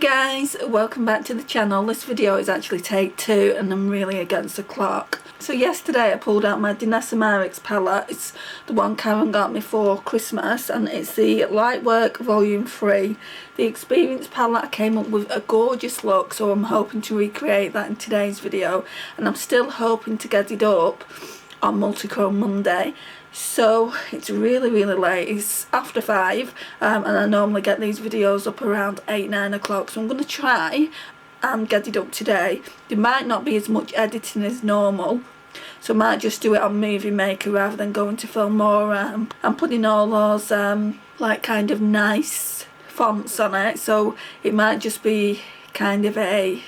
guys, welcome back to the channel. This video is actually take 2 and I'm really against the clock. So yesterday I pulled out my Danessa Myricks Palette. It's the one Karen got me for Christmas and it's the Lightwork Volume 3. The Experience palette. I came up with a gorgeous look, so I'm hoping to recreate that in today's video, and I'm still hoping to get it up on Multichrome Monday. So it's really late, it's after 5 and I normally get these videos up around 8-9 o'clock, so I'm going to try and get it up today. There might not be as much editing as normal, so I might just do it on Movie Maker rather than going to Filmora and putting all those like kind of nice fonts on it, so it might just be kind of a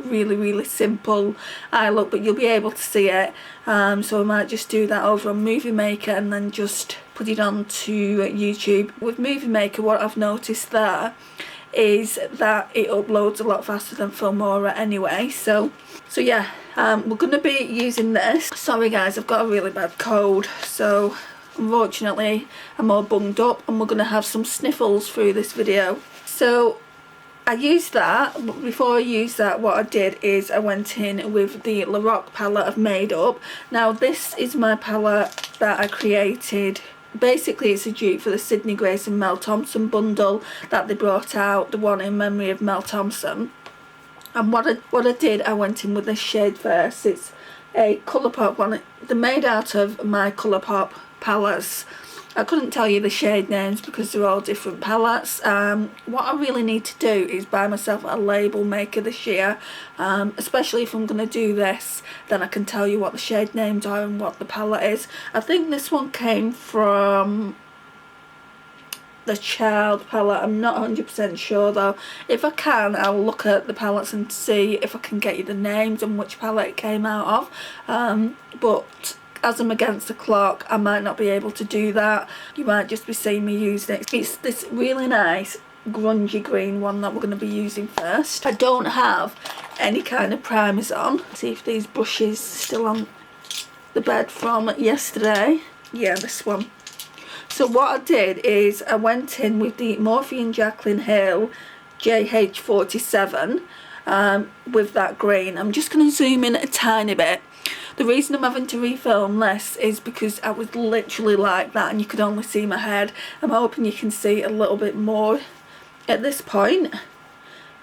really simple eye look, but you'll be able to see it, so I might just do that over on Movie Maker and then just put it on to YouTube. With Movie Maker, what I've noticed there is that it uploads a lot faster than Filmora anyway, so yeah, we're going to be using this. Sorry guys, I've got a really bad cold, so unfortunately I'm all bunged up and we're going to have some sniffles through this video. So I used that, but before I used that, what I did is I went in with the Lorac palette I've made up. Now this is my palette that I created. Basically it's a dupe for the Sydney Grace and Mel Thompson bundle that they brought out, the one in memory of Mel Thompson. And what I did, I went in with this shade first. It's a Colourpop one. They're made out of my Colourpop palettes. I couldn't tell you the shade names because they're all different palettes. What I really need to do is buy myself a label maker this year, especially if I'm going to do this, then I can tell you what the shade names are and what the palette is. I think this one came from the Child palette. I'm not 100% sure though. If I can, I'll look at the palettes and see if I can get you the names and which palette it came out of, but as I'm against the clock, I might not be able to do that. You might just be seeing me using it. It's this really nice grungy green one that we're going to be using first. I don't have any kind of primers on. Let's see if these brushes are still on the bed from yesterday. Yeah, this one. So what I did is I went in with the Morphe and Jaclyn Hill JH47 with that green. I'm just going to zoom in a tiny bit. The reason I'm having to refilm this is because I was literally like that and you could only see my head. I'm hoping you can see a little bit more at this point.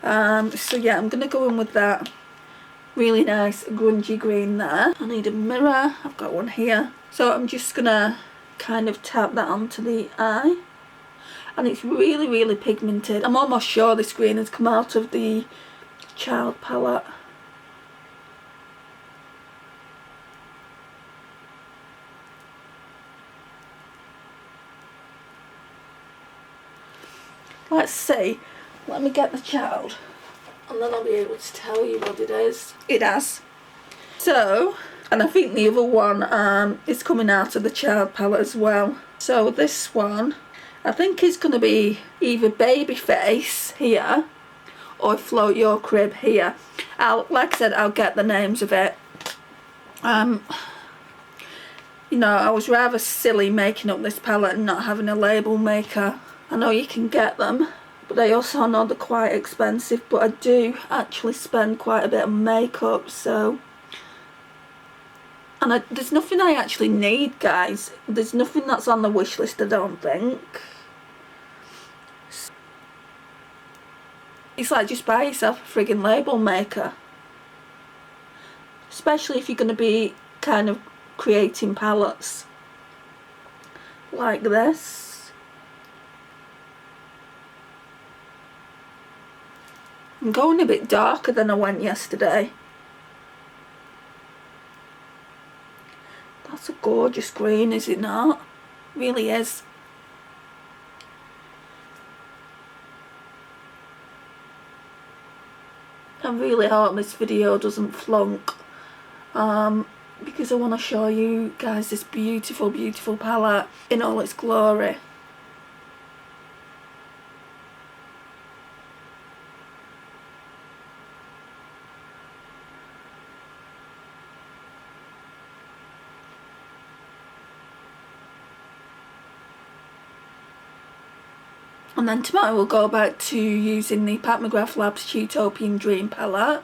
So yeah, I'm going to go in with that really nice grungy green there. I need a mirror, I've got one here. So I'm just going to kind of tap that onto the eye. And it's really pigmented. I'm almost sure this green has come out of the Child palette. Let's see, let me get the Child and then I'll be able to tell you what it is. It has. So, and I think the other one is coming out of the Child palette as well. So this one, I think is going to be either Babyface here or Float Your Crib here. Like I said, I'll get the names of it. You know, I was rather silly making up this palette and not having a label maker. I know you can get them, but I also know they're quite expensive, but I do actually spend quite a bit on makeup, so... And there's nothing I actually need, guys. There's nothing that's on the wish list, I don't think. It's like, just buy yourself a friggin' label maker. Especially if you're going to be kind of creating palettes like this. I'm going a bit darker than I went yesterday. That's a gorgeous green, is it not? It really is. I really hope this video doesn't flunk, because I want to show you guys this beautiful palette in all its glory. And then tomorrow we'll go back to using the Pat McGrath Labs Utopian Dream palette.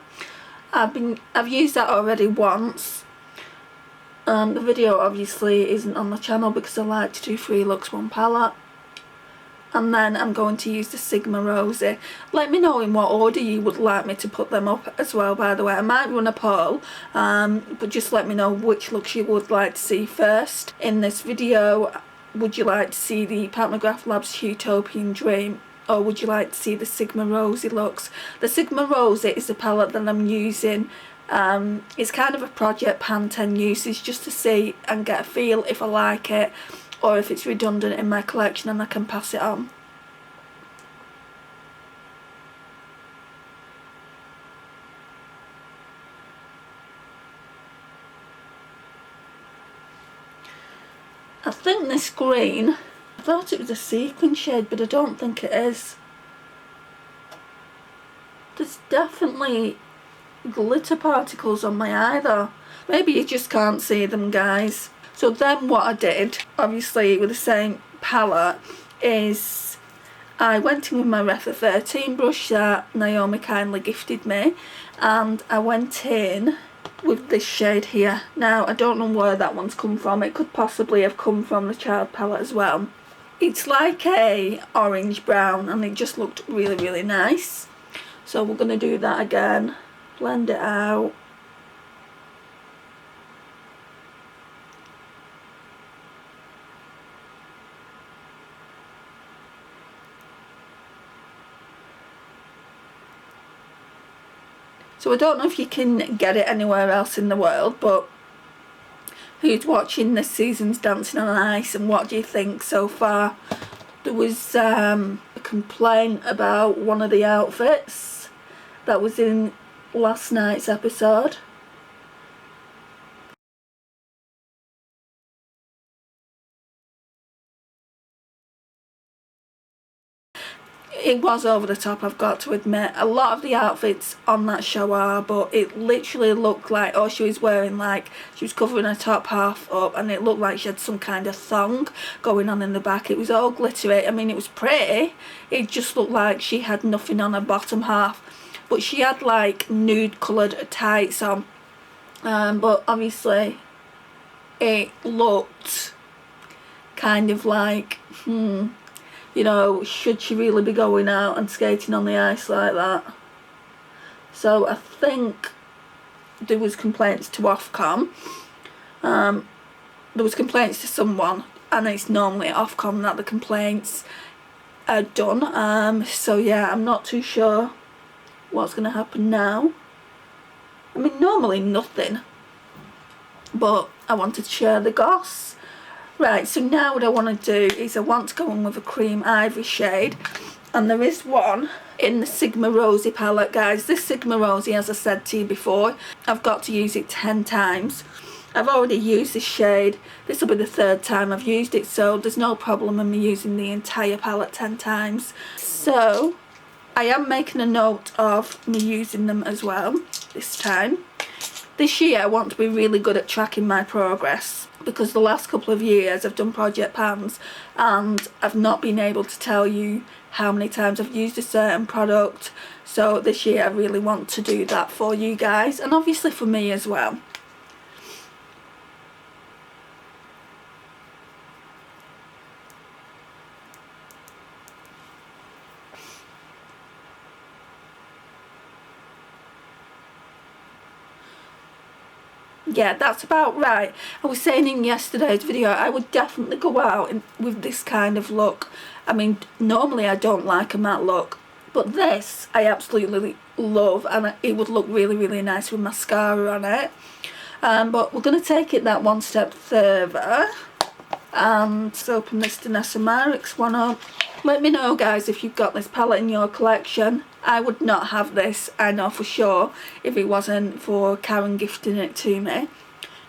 I've used that already once. The video obviously isn't on the channel because I like to do 3 looks 1 palette. And then I'm going to use the Sigma Rosy. Let me know in what order you would like me to put them up as well, by the way. I might run a poll, but just let me know which looks you would like to see first in this video. Would you like to see the Pat McGrath Labs Utopian Dream, or would you like to see the Sigma Rosy looks? The Sigma Rosy is the palette that I'm using. It's kind of a project pan 10 uses just to see and get a feel if I like it, or if it's redundant in my collection and I can pass it on. I think this green, I thought it was a sequin shade, but I don't think it is. There's definitely glitter particles on my eye though. Maybe you just can't see them, guys. So then what I did, obviously with the same palette, is I went in with my Refa 13 brush that Naomi kindly gifted me, and I went in with this shade here. Now I don't know where that one's come from. It could possibly have come from the child palette as well. It's like a orange brown and it just looked really, really nice. So we're going to do that again, blend it out. So I don't know if you can get it anywhere else in the world, but who's watching this season's Dancing on Ice and what do you think so far? There was a complaint about one of the outfits that was in last night's episode. It was over the top, I've got to admit. A lot of the outfits on that show are, but it literally looked like, oh, she was wearing like, she was covering her top half up and it looked like she had some kind of thong going on in the back. It was all glittery. I mean, it was pretty. It just looked like she had nothing on her bottom half. But she had like nude coloured tights on. But obviously it looked kind of like, you know, should she really be going out and skating on the ice like that? So I think there was complaints to Ofcom. There was complaints to someone, and it's normally at Ofcom that the complaints are done. So yeah, I'm not too sure what's going to happen now. I mean, normally nothing, but I wanted to share the goss. Right, so now what I want to do is I want to go in with a cream ivory shade, and there is one in the Sigma Rosy palette, guys. This Sigma Rosy, as I said to you before, I've got to use it 10 times. I've already used this shade. This will be the 3rd time I've used it, so there's no problem in me using the entire palette 10 times. So I am making a note of me using them as well this time. This year I want to be really good at tracking my progress, because the last couple of years I've done project pans and I've not been able to tell you how many times I've used a certain product. So this year I really want to do that for you guys, and obviously for me as well. Yeah, that's about right. I was saying in yesterday's video, I would definitely go out with this kind of look. I mean, normally I don't like a matte look, but this I absolutely love, and it would look really, really nice with mascara on it. But we're going to take it that one step further, and let's open this Danessa Myricks one up. Let me know, guys, if you've got this palette in your collection. I would not have this, I know for sure, if it wasn't for Karen gifting it to me.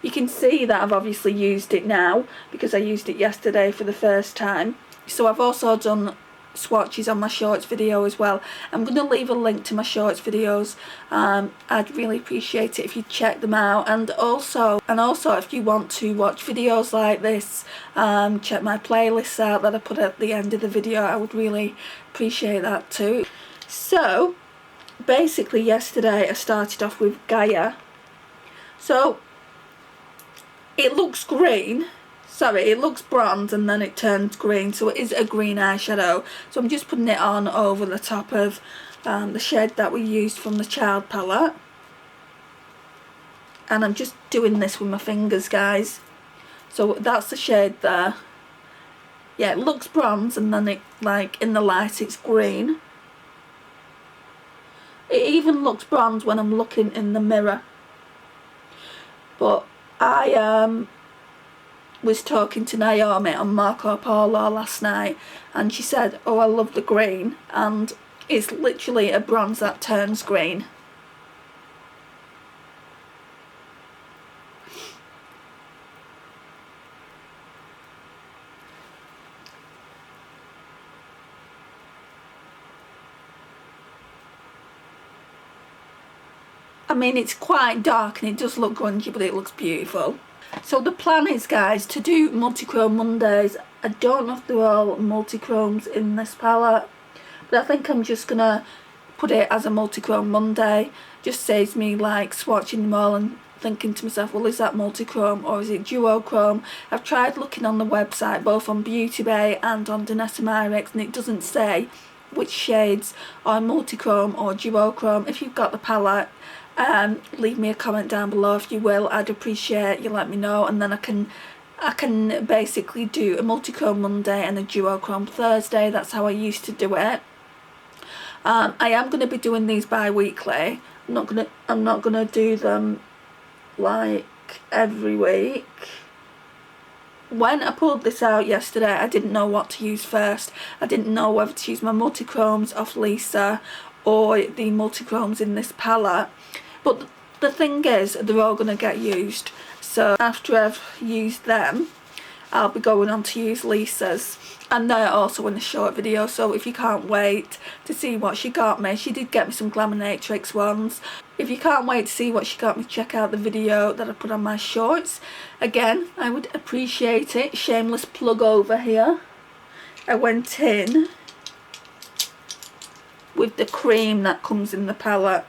You can see that I've obviously used it now because I used it yesterday for the first time. So I've also done swatches on my shorts video as well. I'm going to leave a link to my shorts videos. I'd really appreciate it if you check them out, and also if you want to watch videos like this, check my playlists out that I put at the end of the video. I would really appreciate that too. So basically yesterday I started off with Gaia. So it looks green. Sorry, it looks bronze and then it turns green, so it is a green eyeshadow. So I'm just putting it on over the top of the shade that we used from the Child palette. And I'm just doing this with my fingers, guys. So that's the shade there. Yeah, it looks bronze and then it, like, in the light it's green. It even looks bronze when I'm looking in the mirror. But I was talking to Naomi on Marco Polo last night, and she said, oh, I love the green, and it's literally a bronze that turns green. I mean, it's quite dark and it does look grungy, but it looks beautiful. So the plan is, guys, to do multi-chrome Mondays. I don't know if they're all multi-chromes in this palette, but I think I'm just gonna put it as a multi-chrome Monday. Just saves me like swatching them all and thinking to myself, well, is that multi-chrome or is it duochrome? I've tried looking on the website, both on Beauty Bay and on Danessa Myricks, and it doesn't say which shades are multi-chrome or duochrome. If you've got the palette, leave me a comment down below if you will. I'd appreciate you let me know, and then I can basically do a multi-chrome Monday and a duochrome Thursday. That's how I used to do it. I am going to be doing these bi-weekly. I'm not gonna do them like every week. When I pulled this out yesterday, I didn't know what to use first. I didn't know whether to use my multi-chromes off Lisa or the multi-chromes in this palette. But the thing is, they're all going to get used. So after I've used them, I'll be going on to use Lisa's. And they're also in the short video, so if you can't wait to see what she got me, she did get me some Glaminatrix ones. If you can't wait to see what she got me, check out the video that I put on my shorts. Again, I would appreciate it. Shameless plug over here. I went in with the cream that comes in the palette.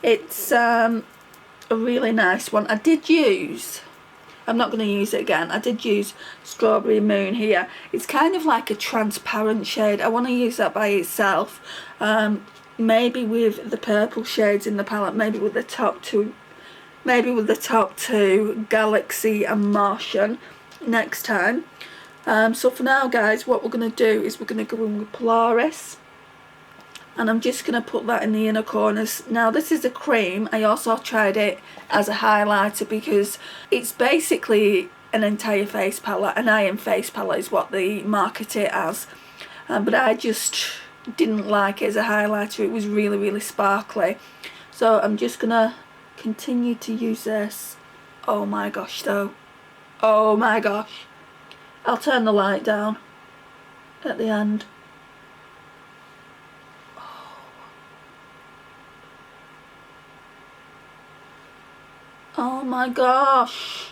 It's a really nice one. I did use, I'm not going to use it again, I did use Strawberry Moon here. It's kind of like a transparent shade. I want to use that by itself. Maybe with the purple shades in the palette, maybe with the top two, Galaxy and Martian next time. So for now, guys, what we're going to do is we're going to go in with Polaris. And I'm just going to put that in the inner corners. Now this is a cream. I also tried it as a highlighter because it's basically an entire face palette. An iron face palette is what they market it as. But I just didn't like it as a highlighter. It was really, really sparkly. So I'm just going to continue to use this. Oh my gosh though. Oh my gosh. I'll turn the light down at the end. Oh my gosh.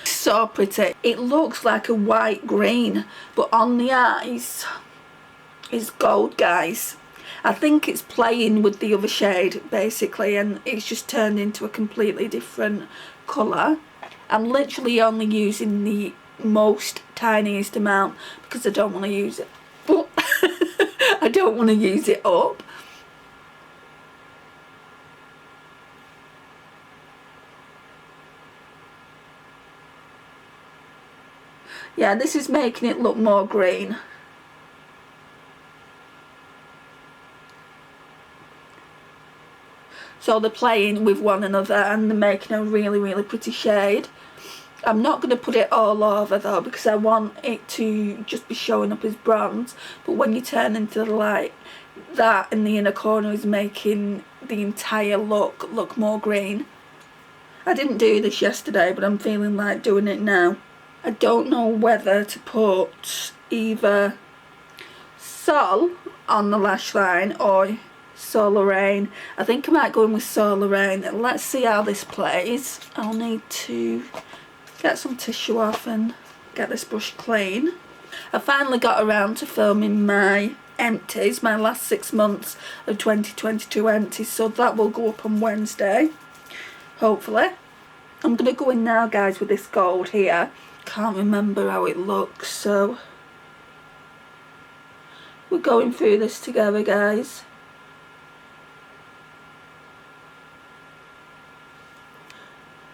So pretty. It looks like a white green, but on the eyes is gold, guys. I think it's playing with the other shade basically, and it's just turned into a completely different colour. I'm literally only using the most tiniest amount because I don't want to use it. I don't want to use it up. Yeah, this is making it look more green. So they're playing with one another and they're making a really, really pretty shade. I'm not going to put it all over though because I want it to just be showing up as bronze. But when you turn into the light, that in the inner corner is making the entire look more green. I didn't do this yesterday, but I'm feeling like doing it now. I don't know whether to put either Sol on the lash line or Solar Rain. I think I might go in with Solar Rain. Let's see how this plays. I'll need to get some tissue off and get this brush clean. I finally got around to filming my empties, my last 6 months of 2022 empties, so that will go up on Wednesday, hopefully. I'm going to go in now, guys, with this gold here. Can't remember how it looks, so we're going through this together, guys.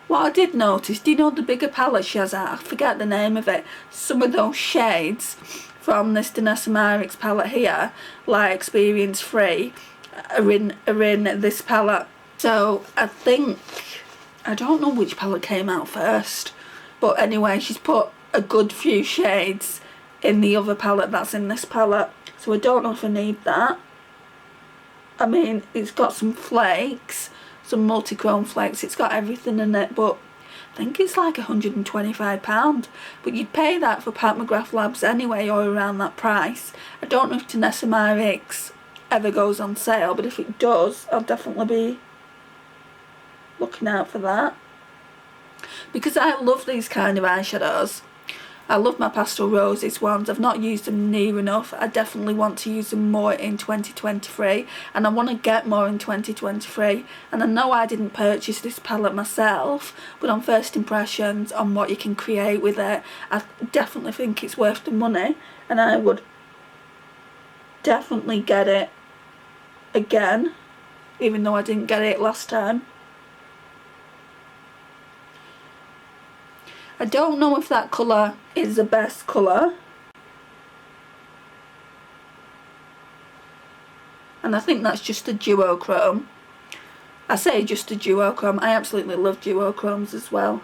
What I did notice, do you know the bigger palette she has out? I forget the name of it. Some of those shades from this Danessa Myricks palette here, like Experience Free, are in this palette. So I think, I don't know which palette came out first, but anyway, she's put a good few shades in the other palette that's in this palette. So I don't know if I need that. I mean, it's got some flakes, some multi-chrome flakes, it's got everything in it, but I think it's like £125. But you'd pay that for Pat McGrath Labs anyway, or around that price. I don't know if Danessa Myricks ever goes on sale, but if it does, I'll definitely be looking out for that. Because I love these kind of eyeshadows. I love my Pastel Roses ones. I've not used them near enough. I definitely want to use them more in 2023, and I want to get more in 2023. And I know I didn't purchase this palette myself, but on first impressions on what you can create with it, I definitely think it's worth the money, and I would definitely get it again, even though I didn't get it last time. I don't know if that colour is the best colour, and I think that's just a duochrome. I say just a duochrome, I absolutely love duochromes as well.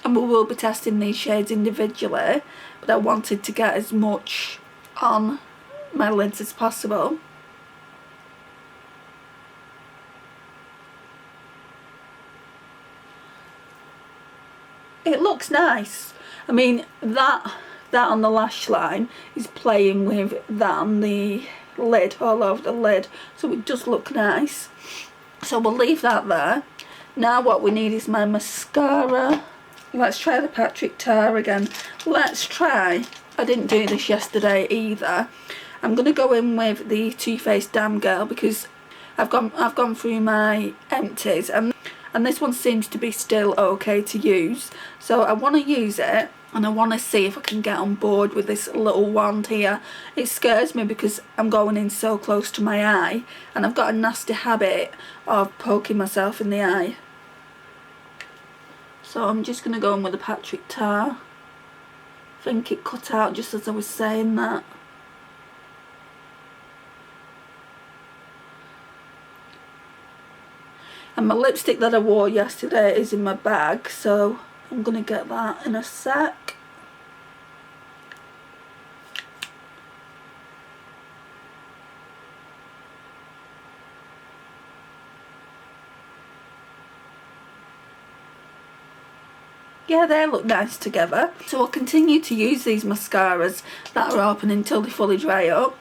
And we will be testing these shades individually, but I wanted to get as much on my lids as possible. It looks nice. I mean, that on the lash line is playing with that on the lid, all over the lid, so it does look nice. So we'll leave that there. Now what we need is my mascara. Let's try the Patrick Tar again. Let's try, I didn't do this yesterday either. I'm going to go in with the Too Faced Damn Girl, because I've gone through my empties, and this one seems to be still okay to use, so I want to use it, and I want to see if I can get on board with this little wand here. It scares me because I'm going in so close to my eye, and I've got a nasty habit of poking myself in the eye. So I'm just going to go in with the Patrick Tar. I think it cut out just as I was saying that. And my lipstick that I wore yesterday is in my bag, so I'm going to get that in a sec. Yeah, they look nice together. So I'll continue to use these mascaras that are open until they fully dry up.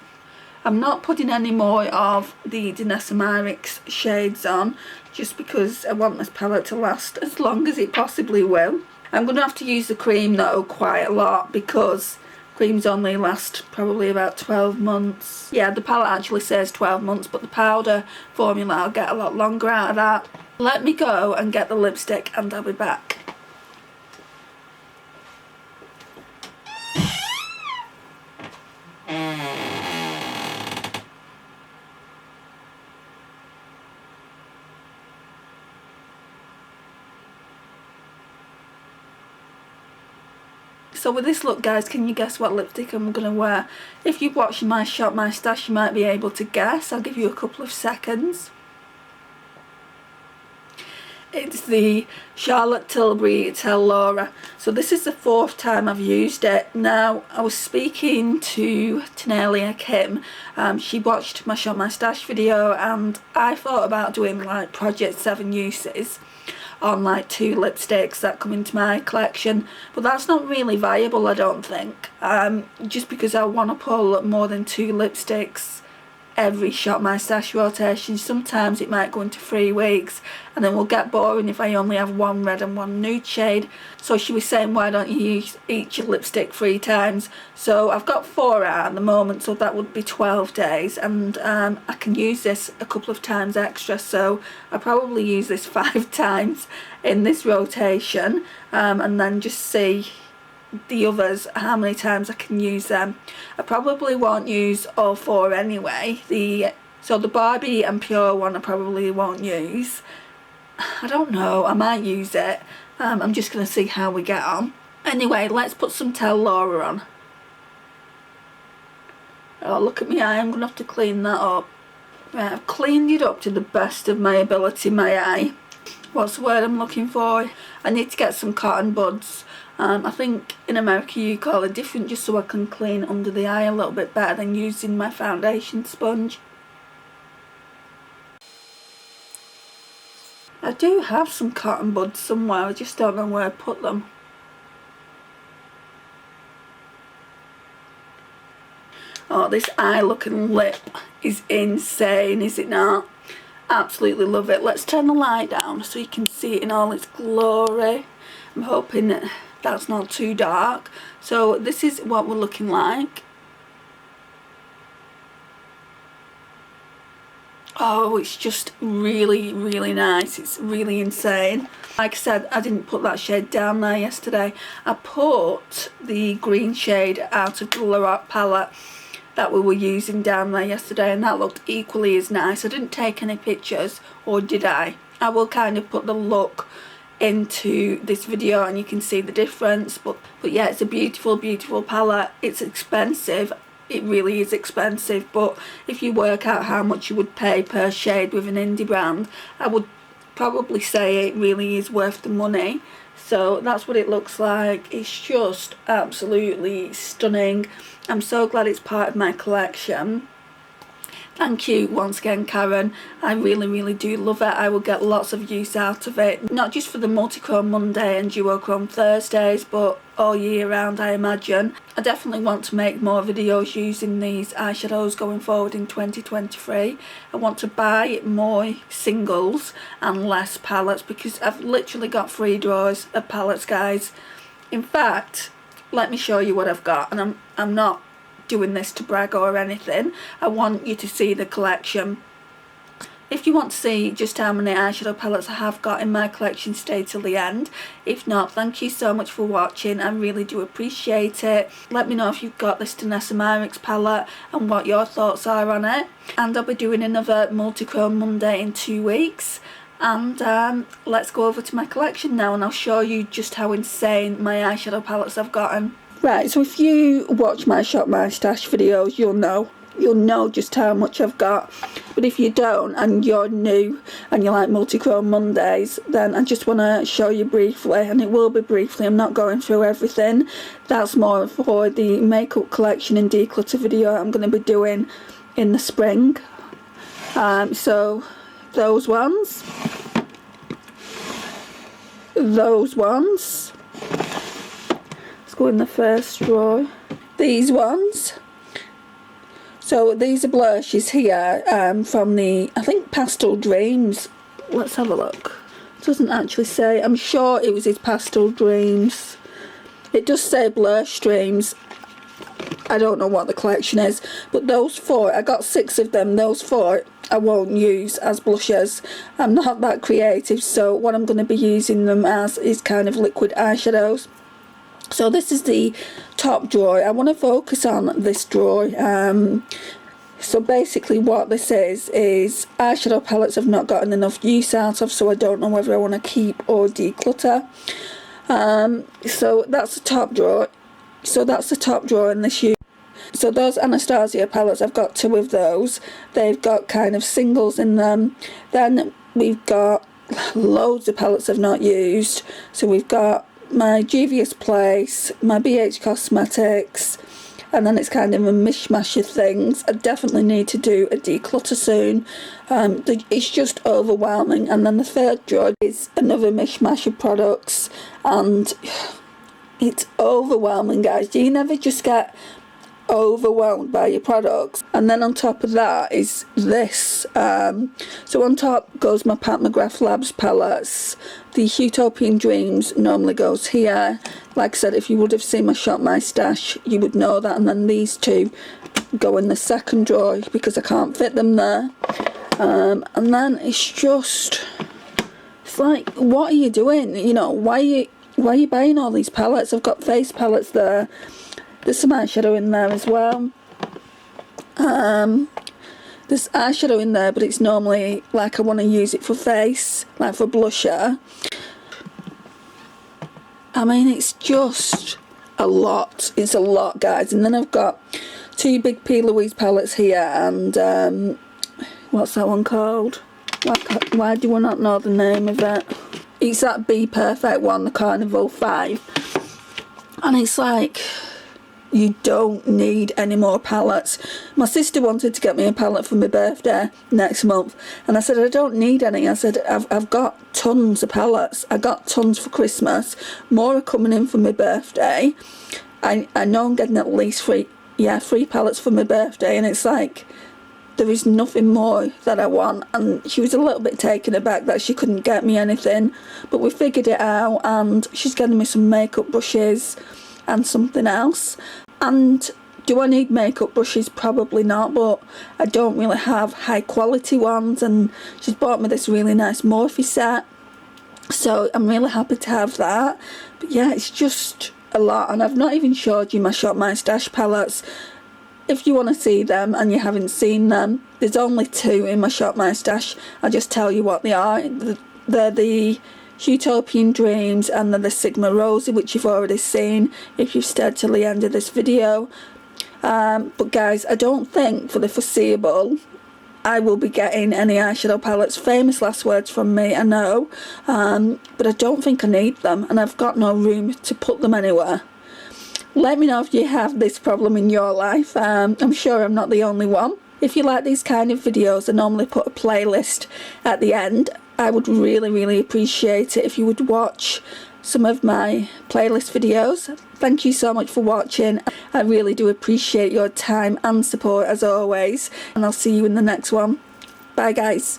I'm not putting any more of the Danessa Myricks shades on, just because I want this palette to last as long as it possibly will. I'm going to have to use the cream though quite a lot, because creams only last probably about 12 months. Yeah, the palette actually says 12 months, but the powder formula I'll get a lot longer out of that. Let me go and get the lipstick and I'll be back. So with this look, guys, can you guess what lipstick I'm going to wear? If you've watched my Shop My Stash, you might be able to guess. I'll give you a couple of seconds. It's the Charlotte Tilbury Tell Laura. So this is the 4th time I've used it. Now, I was speaking to Tanelia Kim. She watched my Shop My Stash video, and I thought about doing like Project 7 uses on like 2 lipsticks that come into my collection, but that's not really viable, I don't think, just because I want to pull more than 2 lipsticks every Shop My Stash rotation. Sometimes it might go into 3 weeks, and then we'll get boring if I only have 1 red and 1 nude shade. So she was saying, why don't you use each lipstick 3 times? So I've got 4 out at the moment, so that would be 12 days, and I can use this a couple of times extra, so I probably use this 5 times in this rotation, and then just see the others, how many times I can use them. I probably won't use all 4 anyway. So the Barbie and Pure one I probably won't use. I don't know, I might use it. I'm just going to see how we get on. Anyway, let's put some Tell Laura on. Oh, look at my eye, I'm going to have to clean that up. Right, I've cleaned it up to the best of my ability, my eye. What's the word I'm looking for? I need to get some cotton buds. I think in America you call it different, just so I can clean under the eye a little bit better than using my foundation sponge. I do have some cotton buds somewhere, I just don't know where I put them. Oh, this eye look and lip is insane, is it not? Absolutely love it. Let's turn the light down so you can see it in all its glory. I'm hoping that that's not too dark. So this is what we're looking like. Oh, it's just really, really nice. It's really insane. Like I said, I didn't put that shade down there yesterday. I put the green shade out of the Lorac palette that we were using down there yesterday, and that looked equally as nice. I didn't take any pictures, or did I? I will kind of put the look into this video and you can see the difference, but yeah, it's a beautiful, beautiful palette. It's expensive, it really is expensive, but if you work out how much you would pay per shade with an indie brand, I would probably say it really is worth the money. So that's what it looks like. It's just absolutely stunning. I'm so glad it's part of my collection. Thank you once again, Karen. I really, really do love it. I will get lots of use out of it, not just for the multi-chrome Monday and duochrome Thursdays, but all year round, I imagine. I definitely want to make more videos using these eyeshadows going forward in 2023. I want to buy more singles and less palettes, because I've literally got 3 drawers of palettes, guys. In fact, let me show you what I've got, and I'm not doing this to brag or anything. I want you to see the collection. If you want to see just how many eyeshadow palettes I have got in my collection, stay till the end. If not, thank you so much for watching. I really do appreciate it. Let me know if you've got this Danessa Myricks palette and what your thoughts are on it. And I'll be doing another multi-chrome Monday in 2 weeks. And let's go over to my collection now, and I'll show you just how insane my eyeshadow palettes I've gotten. Right, so if you watch my Shop My Stash videos, you'll know just how much I've got. But if you don't, and you're new and you like multi-chrome Mondays, then I just want to show you briefly, and it will be briefly, I'm not going through everything. That's more for the makeup collection and declutter video I'm going to be doing in the spring. So those ones, go in the first drawer. These ones, so these are blushes here from the, I think, Pastel Dreams. Let's have a look. It doesn't actually say. I'm sure it was his Pastel Dreams. It does say Blush Dreams. I don't know what the collection is, but those 4, I got 6 of them. Those 4 I won't use as blushes. I'm not that creative, so what I'm going to be using them as is kind of liquid eyeshadows. So this is the top drawer. I want to focus on this drawer. So basically what this is eyeshadow palettes I've not gotten enough use out of, so I don't know whether I want to keep or declutter. So that's the top drawer. So that's the top drawer in this. So those Anastasia palettes, I've got 2 of those. They've got kind of singles in them. Then we've got loads of palettes I've not used. So we've got my Juvia's Place, my BH Cosmetics, and then it's kind of a mishmash of things. I definitely need to do a declutter soon. It's just overwhelming. And then the third drawer is another mishmash of products, and it's overwhelming, guys. Do you never just get overwhelmed by your products? And then on top of that is this. So on top goes my Pat McGrath Labs palettes. The Utopian Dreams normally goes here. Like I said, if you would have seen my Shop My Stash, you would know that. And then these two go in the second drawer because I can't fit them there. And then it's like, what are you doing? You know, why are you buying all these palettes? I've got face palettes there. There's some eyeshadow in there as well. There's eyeshadow in there, but it's normally like I want to use it for face, like for blusher. I mean, it's just a lot. It's a lot, guys. And then I've got two big P. Louise palettes here, and what's that one called? Why do I not know the name of it? It's that Be Perfect one, the Carnival 5. And it's like, you don't need any more palettes. My sister wanted to get me a palette for my birthday next month, and I said I don't need any. I said I've got tons of palettes. I got tons for Christmas. More are coming in for my birthday. I know I'm getting at least three palettes for my birthday, and it's like, there is nothing more that I want. And she was a little bit taken aback that she couldn't get me anything, but we figured it out, and she's getting me some makeup brushes and something else. And do I need makeup brushes? Probably not, but I don't really have high quality ones, and she's bought me this really nice Morphe set, so I'm really happy to have that. But yeah, it's just a lot, and I've not even showed you my Shop My Stash palettes. If you want to see them and you haven't seen them, there's only two in my Shop My Stash. I'll just tell you what they are. They're the Utopian Dreams and then the Sigma Rosy, which you've already seen if you've stayed till the end of this video. But guys, I don't think for the foreseeable I will be getting any eyeshadow palettes. Famous last words from me, I know, but I don't think I need them, and I've got no room to put them anywhere. Let me know if you have this problem in your life. I'm sure I'm not the only one. If you like these kind of videos, I normally put a playlist at the end. I would really appreciate it if you would watch some of my playlist videos. Thank you so much for watching. I really do appreciate your time and support as always, and I'll see you in the next one. Bye guys.